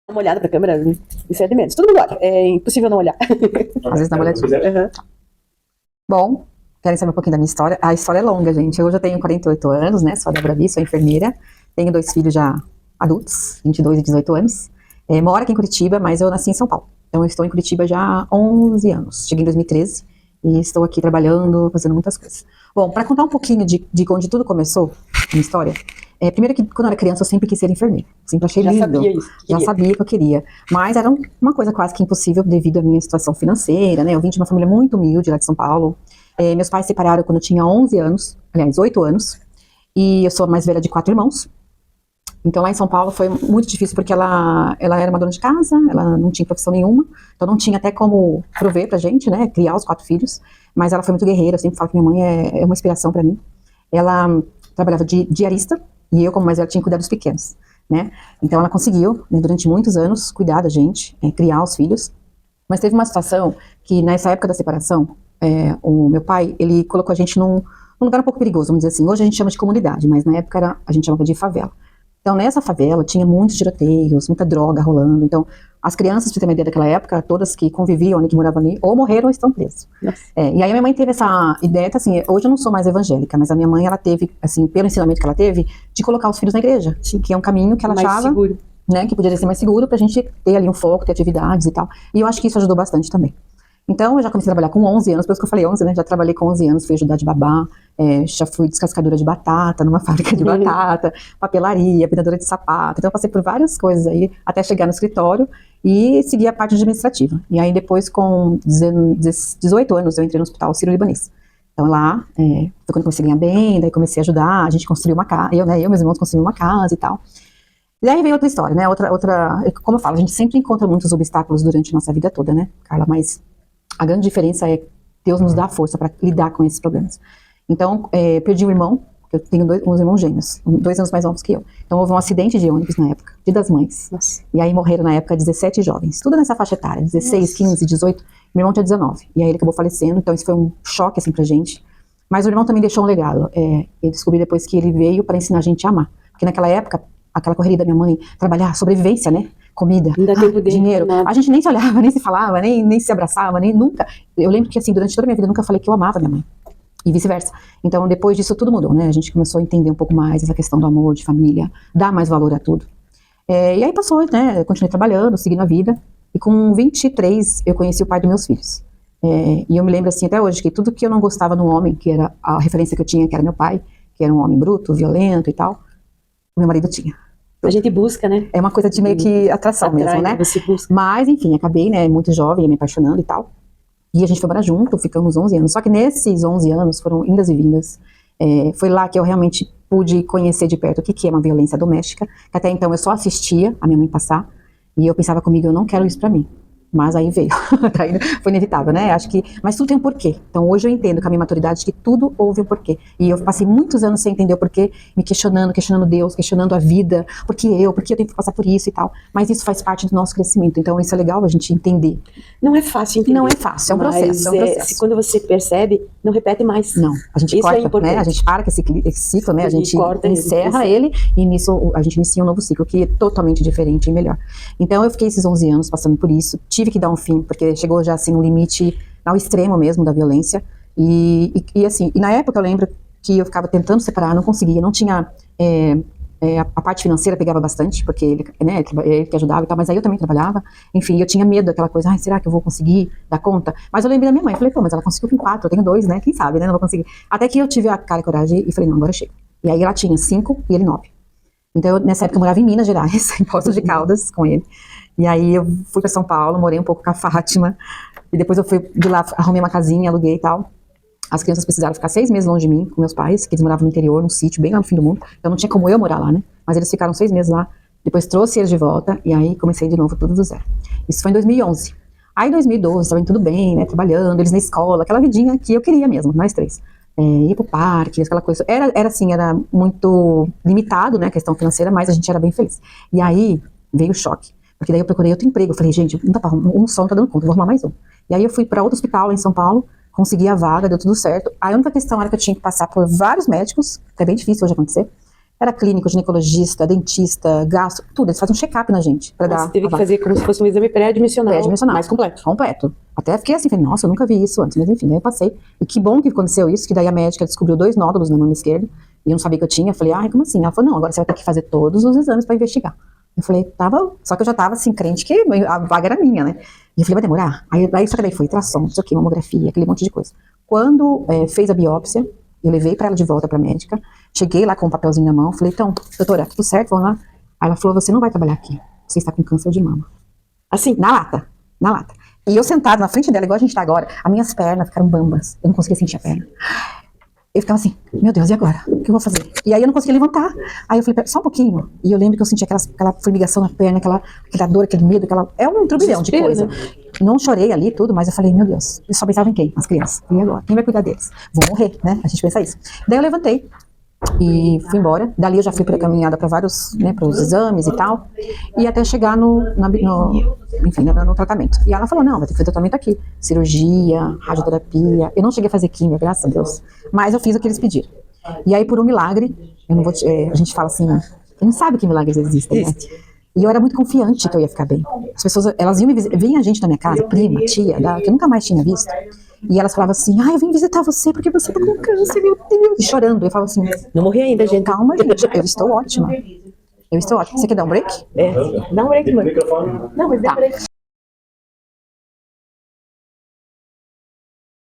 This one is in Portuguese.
Uma olhada pra câmera, isso é de menos. Todo mundo olha, é impossível não olhar. Às vezes dá uma olhadinha. Uhum. Bom, querem saber um pouquinho da minha história? A história é longa, gente. Hoje eu tenho 48 anos, né? Sou a Débora Vi, sou enfermeira. Tenho 2 filhos já adultos, 22 e 18 anos. Moro aqui em Curitiba, mas eu nasci em São Paulo. Então eu estou em Curitiba já há 11 anos. Cheguei em 2013 e estou aqui trabalhando, fazendo muitas coisas. Bom, para contar um pouquinho de onde tudo começou, a minha história. Primeiro que quando eu era criança eu sempre quis ser enfermeira. Sempre achei lindo. Sabia isso, já sabia que eu queria. Mas era uma coisa quase que impossível devido à minha situação financeira, né? Eu vim de uma família muito humilde lá de São Paulo. Meus pais se separaram quando eu tinha 11 anos, aliás, 8 anos. E eu sou a mais velha de 4 irmãos. Então lá em São Paulo foi muito difícil porque ela era uma dona de casa, ela não tinha profissão nenhuma, então não tinha até como prover pra gente, né, criar os 4 filhos, mas ela foi muito guerreira, eu sempre falo que minha mãe é uma inspiração pra mim. Ela trabalhava de diarista e eu, como mais velha, tinha que cuidar dos pequenos, né, então ela conseguiu, né, durante muitos anos, cuidar da gente, criar os filhos, mas teve uma situação que nessa época da separação, o meu pai, ele colocou a gente num lugar um pouco perigoso, vamos dizer assim, hoje a gente chama de comunidade, mas na época a gente chamava de favela. Então, nessa favela, tinha muitos tiroteios, muita droga rolando. Então, as crianças, pra você ter uma ideia daquela época, todas que conviviam ali, que moravam ali, ou morreram ou estão presas. E aí a minha mãe teve essa ideia, assim, hoje eu não sou mais evangélica, mas a minha mãe, ela teve, assim, pelo ensinamento que ela teve, de colocar os filhos na igreja, que é um caminho que ela mais achava, seguro, né, que poderia ser mais seguro pra gente ter ali um foco, ter atividades e tal. E eu acho que isso ajudou bastante também. Então, eu já comecei a trabalhar com 11 anos, por isso que eu falei 11, né? Já trabalhei com 11 anos, fui ajudar de babá, já fui descascadora de batata, numa fábrica de batata, papelaria, vendedora de sapato. Então, eu passei por várias coisas aí, até chegar no escritório e seguir a parte administrativa. E aí, depois, com 18 anos, eu entrei no Hospital Sírio-Libanês. Então, lá, foi quando eu comecei a ganhar bem, daí comecei a ajudar, a gente construiu uma casa, eu e meus irmãos construímos uma casa e tal. E aí vem outra história, né? Como eu falo, a gente sempre encontra muitos obstáculos durante a nossa vida toda, né, Carla? Mas a grande diferença é Deus nos dá força para lidar com esses problemas. Então, perdi um irmão, eu tenho uns irmãos gêmeos, 2 anos mais novos que eu. Então, houve um acidente de ônibus na época, Dia das Mães. Nossa. E aí morreram na época 17 jovens, tudo nessa faixa etária, 16, Nossa. 15, 18. Meu irmão tinha 19. E aí ele acabou falecendo, então isso foi um choque assim pra gente. Mas o irmão também deixou um legado. Eu descobri depois que ele veio para ensinar a gente a amar. Porque naquela época, aquela correria da minha mãe, trabalhar, sobrevivência, né? Comida, dinheiro. A gente nem se olhava, nem se falava, nem se abraçava, nem nunca. Eu lembro que assim, durante toda a minha vida, eu nunca falei que eu amava minha mãe. E vice-versa. Então, depois disso, tudo mudou, né? A gente começou a entender um pouco mais essa questão do amor, de família, dar mais valor a tudo. E aí passou, né? Eu continuei trabalhando, seguindo a vida. E com 23, eu conheci o pai dos meus filhos. E eu me lembro, assim, até hoje, que tudo que eu não gostava no homem, que era a referência que eu tinha, que era meu pai, que era um homem bruto, violento e tal, o meu marido tinha. A gente busca, né? É uma coisa de meio que atração mesmo, né? Você busca. Mas, enfim, acabei, né, muito jovem, me apaixonando e tal. E a gente foi morar junto, ficamos 11 anos. Só que nesses 11 anos foram indas e vindas. Foi lá que eu realmente pude conhecer de perto o que é uma violência doméstica. Que até então eu só assistia a minha mãe passar. E eu pensava comigo, eu não quero isso pra mim. Mas aí veio, foi inevitável, né? Acho que, mas tudo tem um porquê. Então hoje eu entendo com a minha maturidade que tudo houve um porquê. E eu passei muitos anos sem entender o porquê, me questionando Deus, questionando a vida, por que eu tenho que passar por isso e tal. Mas isso faz parte do nosso crescimento, então isso é legal a gente entender. Não é fácil entender. Não é fácil, é um processo, quando você percebe, não repete mais. Não, a gente isso corta, né? A gente para com esse ciclo, né? A gente encerra ele e nisso a gente inicia um novo ciclo que é totalmente diferente e melhor. Então eu fiquei esses 11 anos passando por isso, tive que dar um fim, porque chegou já assim no limite, ao extremo mesmo da violência, e assim, e na época eu lembro que eu ficava tentando separar, não conseguia, não tinha, a parte financeira pegava bastante, porque ele, né, ele que ajudava e tal, mas aí eu também trabalhava, enfim, eu tinha medo daquela coisa, será que eu vou conseguir dar conta? Mas eu lembrei da minha mãe, falei, pô, mas ela conseguiu com 4, eu tenho 2, né, quem sabe, né, não vou conseguir. Até que eu tive a cara e coragem e falei, não, agora chega. E aí ela tinha 5 e ele 9. Então, nessa época eu morava em Minas Gerais, em Poços de Caldas, com ele. E aí eu fui pra São Paulo, morei um pouco com a Fátima, e depois eu fui de lá, arrumei uma casinha, aluguei e tal. As crianças precisaram ficar 6 meses longe de mim, com meus pais, que eles moravam no interior, num sítio, bem lá no fim do mundo. Então não tinha como eu morar lá, né? Mas eles ficaram 6 meses lá, depois trouxe eles de volta, e aí comecei de novo tudo do zero. Isso foi em 2011. Aí em 2012, estava indo tudo bem, né? Trabalhando, eles na escola, aquela vidinha que eu queria mesmo, nós 3. Ir pro parque, aquela coisa. Era assim, era muito limitado, né? A questão financeira, mas a gente era bem feliz. E aí veio o choque. Porque daí eu procurei outro emprego, eu falei, gente, não dá pra, um só não tá dando conta, vou arrumar mais um. E aí eu fui pra outro hospital lá em São Paulo, consegui a vaga, deu tudo certo. A única questão era que eu tinha que passar por vários médicos, que é bem difícil hoje acontecer, Era clínico, ginecologista, dentista, gastro, tudo. Eles fazem um check-up na gente. Pra dar Você teve que fazer como se fosse um exame pré-admissional mais completo. Completo. Até fiquei assim, falei, nossa, eu nunca vi isso antes. Mas enfim, daí eu passei. E que bom que aconteceu isso, que daí a médica descobriu 2 nódulos na mama esquerda. E eu não sabia que eu tinha. Eu falei, ai, como assim? Ela falou, não, agora você vai ter que fazer todos os exames pra investigar. Eu falei, tava. Só que eu já tava assim, crente que a vaga era minha, né? E eu falei, vai demorar. Só que daí foi ultrassom, isso aqui, mamografia, aquele monte de coisa. Quando fez a biópsia, eu levei pra ela de volta pra médica. Cheguei lá com um papelzinho na mão. Falei, então, doutora, tudo certo? Vamos lá. Aí ela falou, você não vai trabalhar aqui. Você está com câncer de mama. Assim, na lata. Na lata. E eu sentada na frente dela, igual a gente tá agora, as minhas pernas ficaram bambas. Eu não conseguia sentir a perna. Eu ficava assim, meu Deus, e agora? O que eu vou fazer? E aí eu não conseguia levantar. Aí eu falei, só um pouquinho. E eu lembro que eu sentia aquela formigação na perna, aquela dor, aquele medo, é um turbilhão de coisa. Né? Não chorei ali, tudo, mas eu falei, meu Deus, eu só pensava em quem? As crianças. E agora? Quem vai cuidar deles? Vou morrer, né? A gente pensa isso. Daí eu levantei e fui embora. Dali eu já fui para a caminhada para vários, né, para os exames e tal. E até chegar no tratamento. E ela falou, não, vai ter que fazer tratamento aqui. Cirurgia, radioterapia. Eu não cheguei a fazer químio, graças a Deus. Mas eu fiz o que eles pediram. E aí, por um milagre, eu não vou a gente fala assim, a gente sabe que milagres existem, né? E eu era muito confiante que eu ia ficar bem. As pessoas, elas vinha gente na minha casa, prima, tia, que eu nunca mais tinha visto. E elas falavam assim, eu vim visitar você porque você tá com câncer, meu Deus. E chorando. Eu falava assim, não morri ainda, gente. Calma, gente, eu estou ótima. Eu estou ótima. Você quer dar um break? Dá um break, mano. Não, mas dá break.